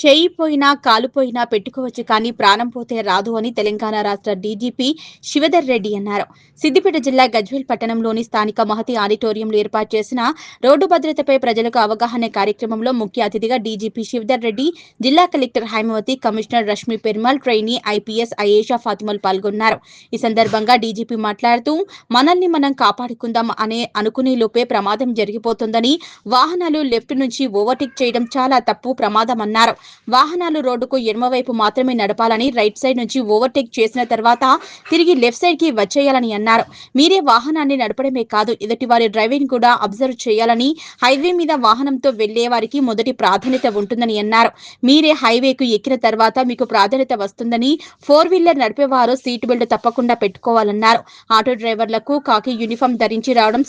చెయ్యి పోయినా, కాలు పోయినా పెట్టుకోవచ్చు కానీ ప్రాణం పోతే రాదు అని తెలంగాణ రాష్ట్ర డీజీపీ శివధర్ రెడ్డి అన్నారు. సిద్దిపేట జిల్లా గజ్వేల్ పట్టణంలోని స్థానిక మహతి ఆడిటోరియంలో ఏర్పాటు చేసిన రోడ్డు భద్రతపై ప్రజలకు అవగాహన కార్యక్రమంలో ముఖ్య అతిథిగా డీజీపీ శివధర్ రెడ్డి, జిల్లా collector Haimavathi, commissioner Rashmi Perumal, trainee IPS Ayesha ఫాతిమల్ పాల్గొన్నారు. ఈ సందర్భంగా డీజీపీ మాట్లాడుతూ మనల్ని మనం కాపాడుకుందాం అనే అనుకునే లోపే ప్రమాదం జరిగిపోతుందని, వాహనాలు లెఫ్ట్ నుంచి ఓవర్టేక్ చేయడం చాలా తప్పు, ప్రమాదమన్నారు. వాహనాలు రోడ్డుకు ఎడమవైపు మాత్రమే నడపాలని, రైట్ సైడ్ నుంచి ఓవర్టేక్ చేసిన తర్వాత తిరిగి లెఫ్ట్ సైడ్ కి వచ్చేయాలని అన్నారు. మీరే వాహనాన్ని నడపడమే కాదు, ఎదుటి వారి డ్రైవింగ్ కూడా అబ్జర్వ్ చేయాలని, హైవే మీద వాహనంతో వెళ్లే వారికి మొదటి ప్రాధాన్యత ఉంటుందని అన్నారు. మీరే హైవేకు ఎక్కిన తర్వాత మీకు ప్రాధాన్యత వస్తుందని, 4-వీలర్ నడిపేవారు సీట్ బెల్ట్ తప్పకుండా పెట్టుకోవాలన్నారు. ఆటో డ్రైవర్లకు కాకి యూనిఫామ్ ధరించి రావడం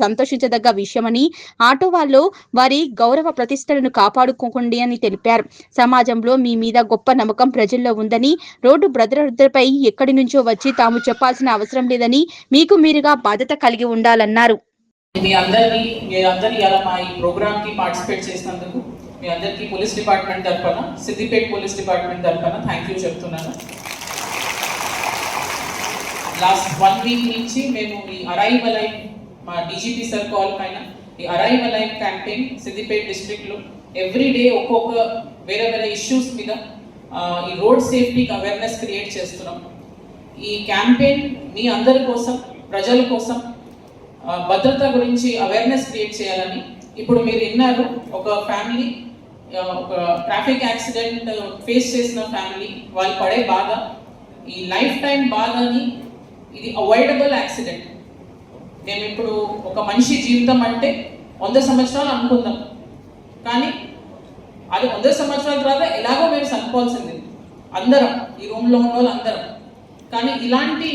సంతోషించదగ్గ విషయమని, ఆటో వాళ్ళు వారి గౌరవ ప్రతిష్టలను కాపాడుకోకండి అని తెలిపారు. సమాజంలో మీ మీద గొప్ప నమ్మకం ప్రజల్లో ఉందని, రోడ్డు భద్రతపై ఎక్కడి నుంచో వచ్చి తాము చెప్పాల్సిన అవసరం లేదని, మీకు మీరుగా బాధ్యత కలిగి ఉండాలన్నారు. మీ అందరినీ ఇలా మా ఈ ప్రోగ్రామ్ కి పార్టిసిపేట్ చేసినందుకు మీ అందరికీ పోలీస్ డిపార్ట్మెంట్ తరఫున, సిద్దిపేట పోలీస్ డిపార్ట్మెంట్ తరఫున థ్యాంక్ యూ చెప్తున్నాను. లాస్ట్ 1 వీక్ నుంచి మేము ఈ అరైవ్ అలైవ్ మా డీజీపీ సార్ కాల్ పైన ఈ arrive alive campaign Siddipet district లో ఎవ్రీ డే ఒక్కొక్క వేరే ఇష్యూస్ మీద ఈ రోడ్ సేఫ్టీకి అవేర్నెస్ క్రియేట్ చేస్తున్నాం. ఈ క్యాంపెయిన్ మీ అందరి కోసం, ప్రజల కోసం భద్రత గురించి అవేర్నెస్ క్రియేట్ చేయాలని. ఇప్పుడు మీరు విన్నారు, ఒక ఫ్యామిలీ ఒక ట్రాఫిక్ యాక్సిడెంట్ ఫేస్ చేసిన ఫ్యామిలీ, వాళ్ళు పడే బాధ, ఈ లైఫ్ టైం బాధని, ఇది అవాయిడబుల్ యాక్సిడెంట్. మేము ఇప్పుడు ఒక మనిషి జీవితం అంటే 100 సంవత్సరాలు అనుకుందాం, కానీ అది 100 సంవత్సరాల తర్వాత ఎలాగో మేము చనిపోవాల్సింది అందరం, ఈ రూమ్లో ఉన్న వాళ్ళు అందరం. కానీ ఇలాంటి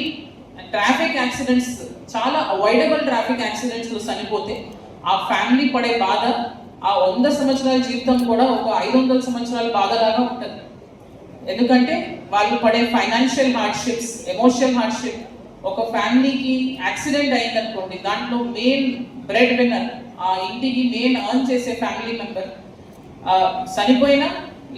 ట్రాఫిక్ యాక్సిడెంట్స్, చాలా అవాయిడబుల్ ట్రాఫిక్ యాక్సిడెంట్స్లో చనిపోతే ఆ ఫ్యామిలీ పడే బాధ, ఆ 100 సంవత్సరాల జీవితం కూడా ఒక 500 సంవత్సరాల బాధలాగా ఉంటుంది. ఎందుకంటే వాళ్ళు పడే ఫైనాన్షియల్ హార్డ్షిప్స్, ఎమోషనల్ హార్డ్షిప్. ఒక ఫ్యామిలీకి యాక్సిడెంట్ అయిందనుకోండి, దాంట్లో మెయిన్ బ్రెడ్ విన్నర్, ఆ ఇంటికి మెయిన్ ఎర్న్ చేసే ఫ్యామిలీ మెంబర్ చనిపోయినా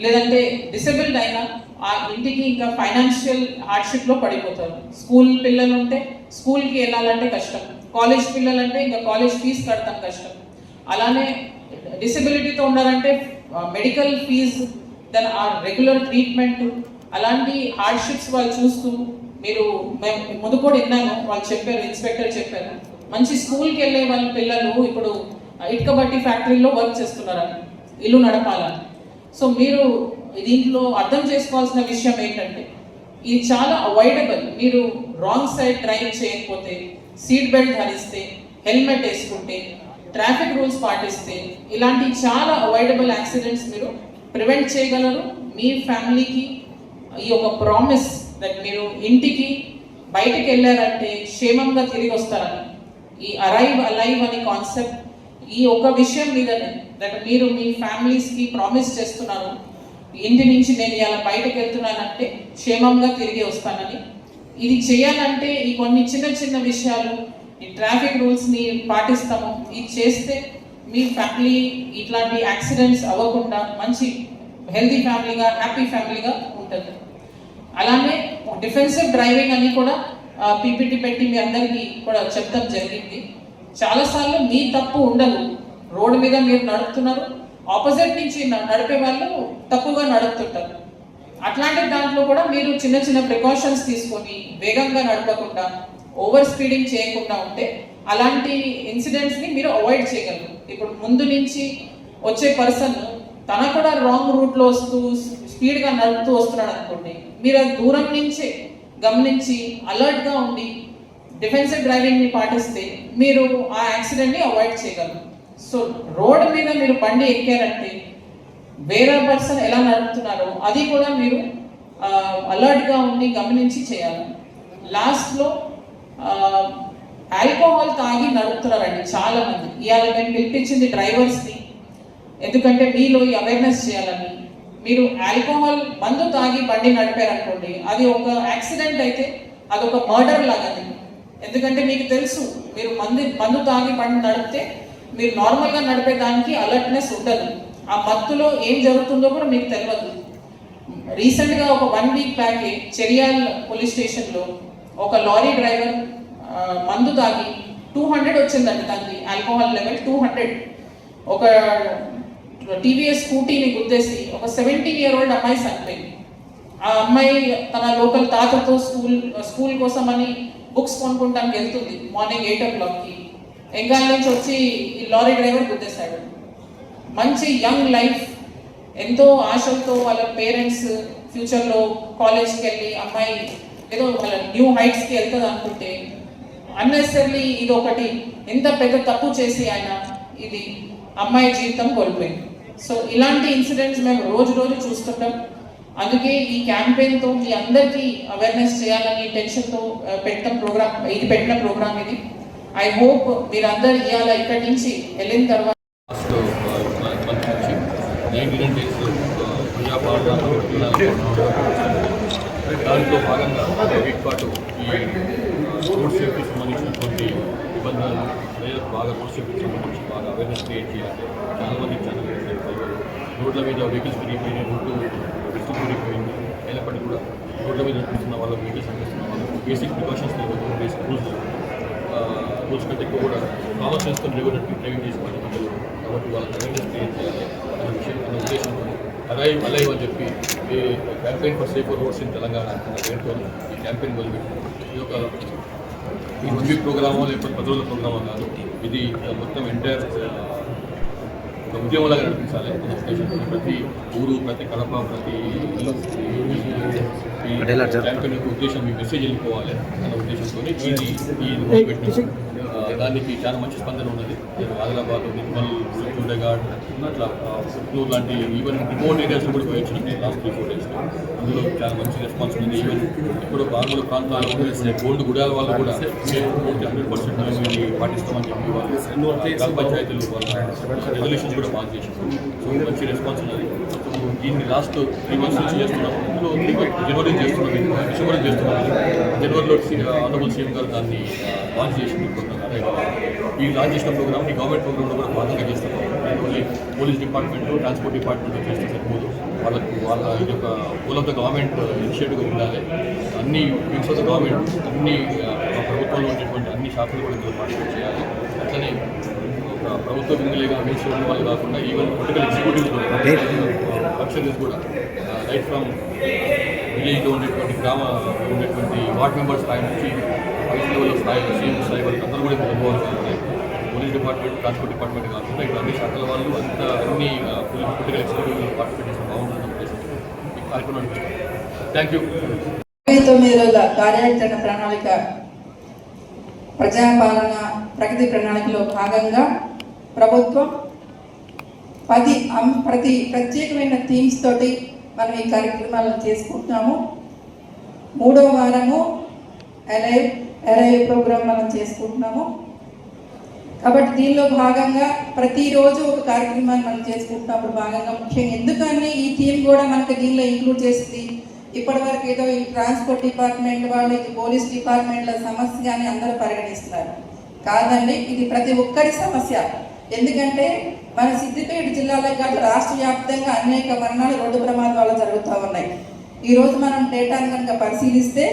లేదంటే డిసేబుల్డ్ అయినా ఆ ఇంటికి ఇంకా ఫైనాన్షియల్ హార్డ్షిప్లో పడిపోతారు. స్కూల్ పిల్లలు ఉంటే స్కూల్కి వెళ్ళాలంటే కష్టం, కాలేజ్ పిల్లలంటే ఇంకా కాలేజ్ ఫీజు కడతాం కష్టం. అలానే డిసెబిలిటీతో ఉన్నారంటే మెడికల్ ఫీజు, దెన్ ఆ రెగ్యులర్ ట్రీట్మెంట్, అలాంటి హార్డ్షిప్స్ వాళ్ళు చూస్తూ, మీరు ముందు కూడా విన్నాను, వాళ్ళు చెప్పారు, ఇన్స్పెక్టర్ చెప్పారు, మంచి స్కూల్కి వెళ్ళే వాళ్ళ పిల్లలు ఇప్పుడు ఇటుక బట్టి ఫ్యాక్టరీలో వర్క్ చేస్తున్నారని, ఇల్లు నడపాలని. సో మీరు దీంట్లో అర్థం చేసుకోవాల్సిన విషయం ఏంటంటే, ఇది చాలా అవాయిడబుల్. మీరు రాంగ్ సైడ్ డ్రైవ్ చేయకపోతే, సీట్ బెల్ట్ ధరిస్తే, హెల్మెట్ వేసుకుంటే, ట్రాఫిక్ రూల్స్ పాటిస్తే, ఇలాంటి చాలా అవాయిడబుల్ యాక్సిడెంట్స్ మీరు ప్రివెంట్ చేయగలరు. మీ ఫ్యామిలీకి ఈ ఒక ప్రామిస్ దట్ మీరు ఇంటికి బయటకు వెళ్ళారంటే క్షేమంగా తిరిగి వస్తారని, ఈ అరైవ్ అలైవ్ అనే కాన్సెప్ట్ ఈ ఒక విషయం మీదనే దట్ మీరు మీ ఫ్యామిలీస్కి ప్రామిస్ చేస్తున్నారు, ఇంటి నుంచి నేను ఇలా బయటకు వెళ్తున్నానంటే క్షేమంగా తిరిగి వస్తానని. ఇది చేయాలంటే ఈ కొన్ని చిన్న చిన్న విషయాలు, ఈ ట్రాఫిక్ రూల్స్ని పాటిస్తాము, ఇది చేస్తే మీ ఫ్యామిలీ ఇట్లాంటి యాక్సిడెంట్స్ అవ్వకుండా మంచి హెల్తీ ఫ్యామిలీగా, హ్యాపీ ఫ్యామిలీగా ఉంటుంది. అలానే డిఫెన్సివ్ డ్రైవింగ్ అని కూడా పీపీటీ పెట్టి మీ అందరికీ కూడా చెప్తాం జరిగింది. చాలాసార్లు మీ తప్పు ఉండదు, రోడ్డు మీద మీరు నడుపుతున్నారు, ఆపోజిట్ నుంచి నడిపే వాళ్ళు తప్పుగా నడుపుతుంటారు. అట్లాంటి దాంట్లో కూడా మీరు చిన్న చిన్న ప్రికాషన్స్ తీసుకొని వేగంగా నడపకుండా, ఓవర్ స్పీడింగ్ చేయకుండా ఉంటే అలాంటి ఇన్సిడెంట్స్ని మీరు అవాయిడ్ చేయగలరు. ఇప్పుడు ముందు నుంచి వచ్చే పర్సన్ తన కూడా రాంగ్ రూట్లో వస్తూ స్పీడ్గా నడుపుతూ వస్తున్నాడు అనుకోండి, మీరు అది దూరం నుంచే గమనించి అలర్ట్గా ఉండి డిఫెన్సివ్ డ్రైవింగ్ని పాటిస్తే మీరు ఆ యాక్సిడెంట్ని అవాయిడ్ చేయగలరు. సో రోడ్ మీద మీరు బండి ఎక్కారంటే వేరే పర్సన్ ఎలా నడుపుతున్నారో అది కూడా మీరు అలర్ట్గా ఉండి గమనించి చేయాలి. లాస్ట్లో ఆల్కహాల్ తాగి నడుపుతున్నారండి చాలామంది. ఇవాళ మేము పిలిపించింది డ్రైవర్స్ని, ఎందుకంటే మీలో ఈ అవేర్నెస్ చేయాలని. మీరు ఆల్కహాల్ మందు తాగి బండి నడిపారనుకోండి, అది ఒక యాక్సిడెంట్ అయితే అదొక మర్డర్ లాగానే. ఎందుకంటే మీకు తెలుసు, మీరు మందు తాగి బండి నడిపితే మీరు నార్మల్గా నడిపే దానికి అలర్ట్నెస్ ఉండదు. ఆ మత్తులో ఏం జరుగుతుందో కూడా మీకు తెలియదు. రీసెంట్గా ఒక 1 వీక్ బ్యాకే చెరియాల్ పోలీస్ స్టేషన్లో ఒక లారీ డ్రైవర్ మందు తాగి 200 వచ్చిందండి, దానికి ఆల్కహాల్ లెవెల్ 200. ఒక టీవీఎస్ స్కూటీని గుద్దేసి ఒక 17-year-old అమ్మాయి చనిపోయింది. ఆ అమ్మాయి తన లోకల్ తాతతో స్కూల్ కోసం అని బుక్స్ కొనుక్కుంటానికి వెళ్తుంది మార్నింగ్ 8 o'clockకి. ఎంగాల్ నుంచి వచ్చి ఈ లారీ డ్రైవర్ గుద్దేశాడు. మంచి యంగ్ లైఫ్, ఎంతో ఆశలతో వాళ్ళ పేరెంట్స్ ఫ్యూచర్లో కాలేజ్కి వెళ్ళి అమ్మాయి ఏదో వాళ్ళ న్యూ హైట్స్కి వెళ్తుంది అనుకుంటే అన్నెసరీ ఇది ఒకటి ఎంత పెద్ద తప్పు చేసి ఆయన ఇది అమ్మాయి జీవితం కోల్పోయింది. సో ఇలాంటి ఇన్సిడెంట్స్ మేము రోజు చూస్తుంటాం. అందుకే ఈ క్యాంపెయిన్తో మీ అందరికీ అవేర్నెస్ చేయాలని టెన్షన్తో పెట్టిన ప్రోగ్రామ్ ఇది. ఐ హోప్ మీరందరూ ఇవాళ ఇక్కడి నుంచి వెళ్ళిన తర్వాత 99 days ప్రజాపాలన దాంట్లో భాగంగా వీక్ పాటు ఈ రోడ్ సేఫ్టీకి సంబంధించినటువంటి నిబంధనలు ప్రజలకు బాగా రోడ్ సేఫ్టీకి సంబంధించి బాగా అవేర్నెస్ క్రియేట్ చేయాలి. చాలామంది రోడ్ల మీద వెహికల్స్ తిరిగిపోయినాయి, రోడ్డు విస్తృతి తిరిగిపోయింది. అయినప్పటికీ కూడా రోడ్ల మీద నడుస్తున్న వాళ్ళకు వెహికల్స్ నడుస్తున్న వాళ్ళకు బేసిక్ ప్రికాషన్స్ లేవు, బేసిక్ రూల్స్ కంటే ఎక్కువ కూడా కామన్ సెన్స్తో డ్రైవింగ్ చేసుకోవాలి ప్రజలు. కాబట్టి వాళ్ళకి అవేర్నెస్ క్రియేట్ చేయాలి అనే విషయం అనే ఉద్దేశంతో అలైవ్ అని చెప్పి ఈ campaign for safer roads in Telangana అనే పేరుతో ఈ క్యాంపెయిన్ మొదలుపెట్టారు. ఇది ఒక 1 వీక్ ప్రోగ్రామో లేకపోతే 10 రోజుల ప్రోగ్రామో కాదు, ఇది మొత్తం ఎంటైర్ ఒక ఉద్యమంలాగా నడిపించాలి అనే ఉద్దేశంతో ప్రతి ఊరు, ప్రతి కడప, ప్రతి ఈ క్యాంపెయిన్ యొక్క ఉద్దేశం ఈ మెసేజ్ వెళ్ళిపోవాలి అనే ఉద్దేశంతో ఇది మొదలుపెట్టిన దానికి చాలా మంచి స్పందన ఉన్నది. ఆదిలాబాద్, నిర్మల్, సూర్యఘాట్ అట్లా పుత్తూరు లాంటి ఈవెన్ రిమోట్ ఏరియాస్లో కూడా పోయించిన లాస్ట్ 3-4 డేస్లో అందులో చాలా మంచి రెస్పాన్స్ ఉంది. ఈవెన్ ఇప్పుడు మామూలు ప్రాంతాల్లో గోల్డ్ గుడాల వాళ్ళు కూడా 100% మేము ఇది పాటిస్తామని చెప్పి వాళ్ళు గ్రామ పంచాయతీలు వాళ్ళ రెజల్యూషన్స్ కూడా పాస్ చేశారు. సో మంచి రెస్పాన్స్ ఉన్నది. దీన్ని లాస్ట్ 3 months నుంచి చేస్తున్నాం. ఇందులో జనవరి చేస్తున్నాం, డిసెంబర్ చేస్తున్నాం. జనవరిలో ఆనరబుల్ సీఎం గారు దాన్ని లాంచ్ చేసి ఈ లాంచ్ చేసిన ప్రోగ్రామ్ ఈ గవర్నమెంట్ ప్రోగ్రామ్లో కూడా భాగంగా చేస్తున్నాం. Only police department, transport department చేస్తే సరిపోదు, వాళ్ళ ఇది ఒక ఫుల్ ఆఫ్ ద గవర్నమెంట్ ఇనిషియేటివ్గా ఉండాలి. అన్ని వింగ్స్ ఆఫ్ ద గవర్నమెంట్, అన్ని ప్రభుత్వంలో ఉండేటువంటి అన్ని శాఖలు కూడా ఇందులో పార్టిసిపేట్ చేయాలి. అట్లనే ఒక ప్రభుత్వ వింగులేగా వింగ్స్ ఉన్న వాళ్ళు కాకుండా ఈవెన్ పొలిటికల్ ఎగ్జిక్యూటివ్స్ కూడా ఫంక్షనరీస్ కూడా రైట్ ఫ్రమ్ విలేజ్లో ఉండేటువంటి ఉండేటువంటి వార్డ్ మెంబర్స్ స్థాయి నుంచి వైస్ లెవెల్ స్థాయి, సీఎం స్థాయి వరకు అందరూ కూడా అనుభవాలు ఉంటాయి. పోలీస్ డిపార్ట్మెంట్, ట్రాన్స్పోర్ట్ డిపార్ట్మెంట్ కాకుండా ఇక్కడ అన్ని శాఖల వాళ్ళు అన్ని పొలిటికల్ ఎగ్జిక్యూటివ్ పార్టిసిపేట్ చేసిన బాగుంటుందని ఉద్దేశం ఈ కార్యక్రమం అనిపిస్తుంది. Thank you. 29 రోజుల కార్యాచరణ ప్రణాళిక ప్రజాపాలన ప్రగతి ప్రణాళికలో భాగంగా ప్రభుత్వం ప్రతి ప్రత్యేకమైన థీమ్స్ తోటి మనం ఈ కార్యక్రమాలను చేసుకుంటున్నాము. 3వ వారము అరైవ్ ప్రోగ్రామ్ మనం చేసుకుంటున్నాము. కాబట్టి దీనిలో భాగంగా ప్రతిరోజు ఒక కార్యక్రమాన్ని మనం చేసుకుంటున్నప్పుడు భాగంగా ముఖ్యంగా ఎందుకని ఈ థీమ్ కూడా మనకి దీనిలో ఇంక్లూడ్ చేసింది. ఇప్పటివరకు ఏదో ఈ ట్రాన్స్పోర్ట్ డిపార్ట్మెంట్ వాళ్ళు, ఇది పోలీస్ డిపార్ట్మెంట్ల సమస్య అని అందరూ పరిగణిస్తున్నారు. కాదండి, ఇది ప్రతి ఒక్కరి సమస్య. ఎందుకంటే మన సిద్దిపేట జిల్లాలో కాదు రాష్ట్ర వ్యాప్తంగా అనేక మరణాలు రోడ్డు ప్రమాదాలు జరుగుతూ ఉన్నాయి. ఈరోజు మనం డేటాను కనుక పరిశీలిస్తే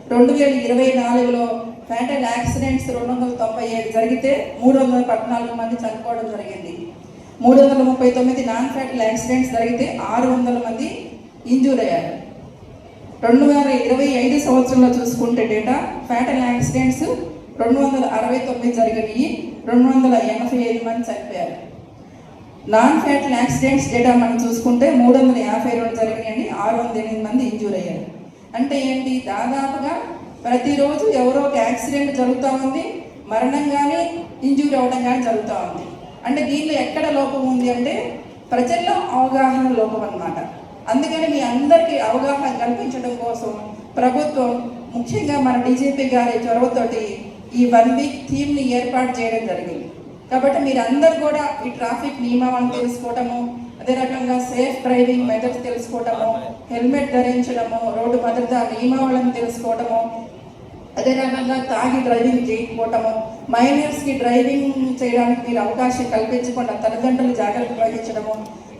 2024లో ఫ్యాటల్ యాక్సిడెంట్స్ 297 జరిగితే 314 మంది చనిపోవడం జరిగింది. 339 నాన్ ఫ్యాటల్ యాక్సిడెంట్స్ జరిగితే 600 మంది ఇంజూర్ అయ్యారు. 2025 సంవత్సరంలో చూసుకుంటే డేటా ఫ్యాటల్ యాక్సిడెంట్స్ 269 జరిగినాయి, 285 మంది చనిపోయారు. నాన్ ఫ్యాటల్ యాక్సిడెంట్స్ డేటా మనం చూసుకుంటే 352 జరిగినాయని 608 మంది ఇంజూర్ అయ్యారు. అంటే ఏంటి, దాదాపుగా ప్రతిరోజు ఎవరో ఒక యాక్సిడెంట్ జరుగుతూ ఉంది, మరణం కానీ ఇంజూరీ అవ్వడం కానీ జరుగుతూ ఉంది. అంటే దీనిలో ఎక్కడ లోపం ఉంది అంటే ప్రజల్లో అవగాహన లోపం అన్నమాట. అందుకని మీ అందరికీ అవగాహన కల్పించడం కోసం ప్రభుత్వం ముఖ్యంగా మన డీజీపీ గారి చొరవతోటి ఈ 1 వీక్ థీమ్ని ఏర్పాటు చేయడం జరిగింది. కాబట్టి మీరందరూ కూడా ఈ ట్రాఫిక్ నియమాలను తెలుసుకోవటము, అదే రకంగా సేఫ్ డ్రైవింగ్ మెథడ్స్ తెలుసుకోవటము, హెల్మెట్ ధరించడము, రోడ్డు భద్రతా నియమావళిని తెలుసుకోవటము, అదే రకంగా తాగి డ్రైవింగ్ చేయకపోవటము, మైనర్స్కి డ్రైవింగ్ చేయడానికి మీరు అవకాశం కల్పించకుండా తల్లిదండ్రులు జాగ్రత్త వహించడము,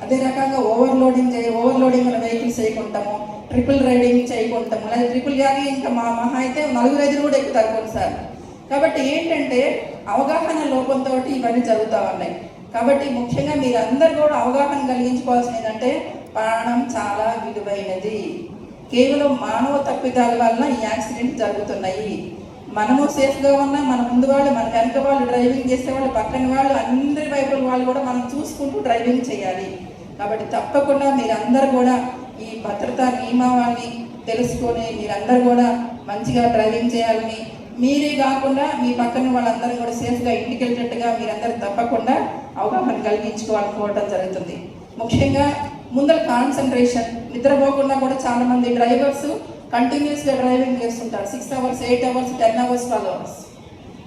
అదే రకంగా ఓవర్లోడింగ్ ఉన్న వెహికల్స్ చేయకుంటాము, ట్రిపుల్ రైడింగ్ చేయకుంటాము, లేదా ట్రిపుల్ కానీ ఇంకా మా మహా అయితే 4-5 కూడా ఎక్కుతారు కొన్నిసార్లు. కాబట్టి ఏంటంటే అవగాహన లోపంతో ఇవన్నీ జరుగుతూ ఉన్నాయి. కాబట్టి ముఖ్యంగా మీరందరూ కూడా అవగాహన కలిగించుకోవాల్సింది ఏంటంటే ప్రాణం చాలా విలువైనది. కేవలం మానవ తప్పిదాల వల్ల ఈ యాక్సిడెంట్ జరుగుతున్నాయి. మనము సేఫ్గా ఉన్నా మన ముందు వాళ్ళు, మన వెనక వాళ్ళు, డ్రైవింగ్ చేసే వాళ్ళు, పక్కన వాళ్ళు, అందరి వైపుల వాళ్ళు కూడా మనం చూసుకుంటూ డ్రైవింగ్ చేయాలి. కాబట్టి తప్పకుండా మీరందరూ కూడా ఈ భద్రతా నియమావళిని తెలుసుకొని మీరందరూ కూడా మంచిగా డ్రైవింగ్ చేయాలని, మీరే కాకుండా మీ పక్కన వాళ్ళందరూ కూడా సేఫ్గా ఇంటికి వెళ్ళేటట్టుగా మీరందరూ తప్పకుండా అవగాహన కలిగించుకోవాలనుకోవడం జరుగుతుంది. ముఖ్యంగా ముందర కాన్సన్ట్రేషన్, నిద్రపోకుండా కూడా చాలామంది డ్రైవర్స్ కంటిన్యూస్గా డ్రైవింగ్ చేస్తుంటారు. 6 hours, 8 hours, 10 hours, 12 hours.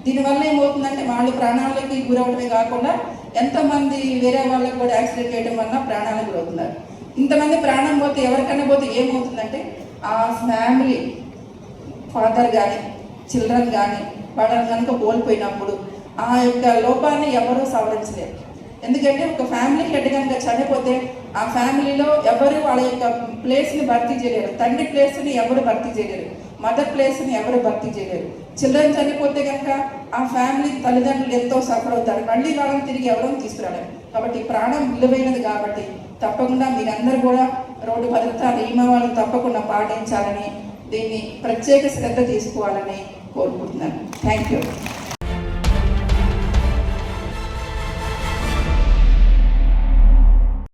దీనివల్ల ఏమవుతుందంటే వాళ్ళు ప్రాణాలకి గురవడమే కాకుండా ఎంతోమంది వేరే వాళ్ళకి కూడా యాక్సిడెంట్ చేయడం వల్ల ప్రాణాలకు గురవుతున్నారు. ఇంతమంది ప్రాణం పోతే ఎవరికైనా పోతే ఏమవుతుందంటే ఆ ఫ్యామిలీ ఫాదర్ కానీ చిల్డ్రన్ కానీ వాళ్ళని కనుక కోల్పోయినప్పుడు ఆ యొక్క లోపాన్ని ఎవరూ సవరించలేరు. ఎందుకంటే ఒక ఫ్యామిలీ హెడ్ కనుక చనిపోతే ఆ ఫ్యామిలీలో ఎవరు వాళ్ళ యొక్క ప్లేస్ని భర్తీ చేయలేరు. తండ్రి ప్లేస్ని ఎవరు భర్తీ చేయలేరు, మదర్ ప్లేస్ని ఎవరు భర్తీ చేయలేరు. చిల్డ్రన్ చనిపోతే కనుక ఆ ఫ్యామిలీ తల్లిదండ్రులు ఎంతో సఫర్ అవుతారు. మళ్ళీ వాళ్ళని తిరిగి ఎవరో తీసుకురాలేరు. కాబట్టి ప్రాణం విలువైనది. కాబట్టి తప్పకుండా మీరందరూ కూడా రోడ్డు భద్రతా నియమాలను తప్పకుండా పాటించాలని, దీన్ని ప్రత్యేక శ్రద్ధ తీసుకోవాలని కోరుకుంటున్నాను. Thank you.